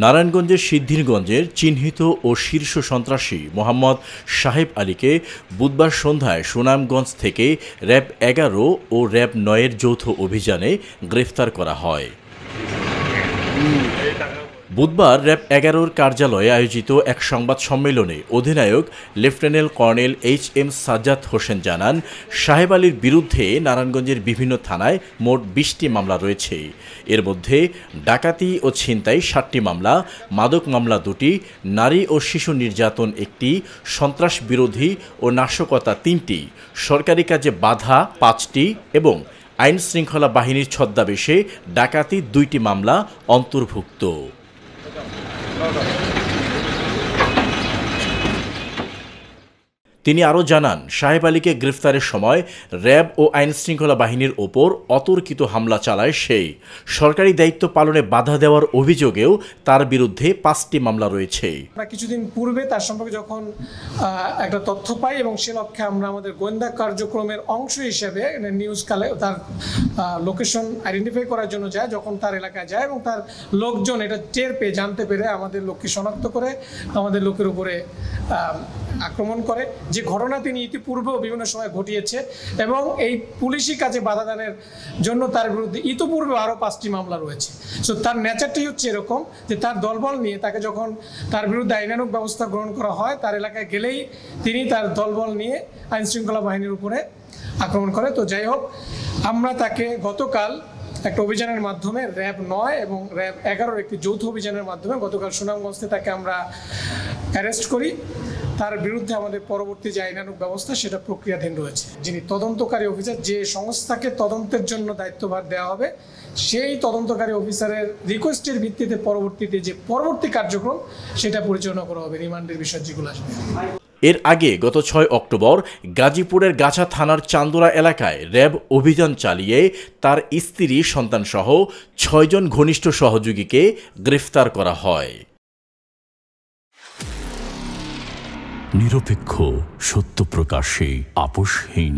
নারায়ণগঞ্জের সিদ্ধিরগঞ্জের চিহ্নিত ও শীর্ষ সন্ত্রাসী মোহাম্মদ সাহেব আলীকে বুধবার সন্ধ্যায় সুনামগঞ্জ থেকে র্যাব ১১ ও র্যাব ৯-এর যৌথ অভিযানে গ্রেফতার করা হয়। বুধবার র্যাব ১১-র কার্যালয়ে আয়োজিত এক সংবাদ সম্মেলনে অধিনায়ক lieutenant colonel HM. Sajjad Hossain জানান, সাহেব আলীর বিরুদ্ধে নারায়ণগঞ্জের বিভিন্ন থানায় মোট ২০টি মামলা রয়েছে। এর মধ্যে ডাকাতি ও ছিনতাই ৭টি মামলা, মাদক মামলা ২টি, নারী ও শিশু নির্যাতন ১টি, সন্ত্রাস বিরোধী ও নাশকতা ৩টি, সরকারি কাজে বাধা ৫টি এবং আইন শৃঙ্খলা বাহিনীর ছদ্মাবেশে ডাকাতি ২টি মামলা অন্তর্ভুক্ত। তিনি আরও জানান, সাহেব আলীকে গ্রেফতারের সময় র্যাব ও আইনশৃঙ্খলা বাহিনীর ওপর অতর্কিত হামলা চালায় সেই। সরকারি দায়িত্ব পালনে বাধা দেওয়ার অভিযোগেও তার বিরুদ্ধে 5টি মামলা রয়েছে। কিছুদিন পূর্বে তার সম্পর্কে যখন একটা তথ্য পাই এবং সে লক্ষ্যে আমরা আমাদের গোয়েন্দা কার্যক্রমের অংশ হিসেবে নিউজ কালে তার লোকেশন আইডেন্টিফাই করার জন্য যায়, যখন তার এলাকায় যায় এবং তার লোকজন এটা টের পেয়ে জানতে পেরে আমাদের লোককে শনাক্ত করে আমাদের লোকের উপরে আক্রমণ করে, যে ঘটনা তিনি ইতিপূর্বেও বিভিন্ন সময় ঘটিয়েছে এবং এই পুলিশি কাজে বাধা দানের জন্য তার বিরুদ্ধে ইতিপূর্বে আরও 5টি মামলা রয়েছে। সো তার নেচারটাই হচ্ছে এরকম যে তার দলবল নিয়ে তাকে যখন তার বিরুদ্ধে আইনানুগ ব্যবস্থা গ্রহণ করা হয়, তার এলাকায় গেলেই তিনি তার দলবল নিয়ে আইন শৃঙ্খলা বাহিনীর উপরে আক্রমণ করে। তো যাই হোক, আমরা তাকে গতকাল একটা অভিযানের মাধ্যমে র্যাব ৯ এবং র্যাব ১১-র একটি যৌথ অভিযানের মাধ্যমে গতকাল সুনামগঞ্জে তাকে আমরা অ্যারেস্ট করি। তার বিরুদ্ধে আমাদের পরবর্তী যে আইনানুগ ব্যবস্থা সেটা প্রক্রিয়াধীন রয়েছে। যিনি তদন্তকারী অফিসার, যে সংস্থাকে তদন্তের জন্য দায়িত্বভার দেওয়া হবে, সেই তদন্তকারী অফিসারের রিকোয়েস্টের ভিত্তিতে পরবর্তীতে যে পরবর্তী কার্যক্রম সেটা পরিচালনা করা হবে, রিমান্ডের বিষয় যেগুলো আসবে। এর আগে গত ৬ অক্টোবর গাজীপুরের গাছা থানার চান্দোরা এলাকায় র্যাব অভিযান চালিয়ে তার স্ত্রী সন্তানসহ ৬ জন ঘনিষ্ঠ সহযোগীকে গ্রেফতার করা হয়। নিরপেক্ষ, সত্য প্রকাশে আপোষহীন।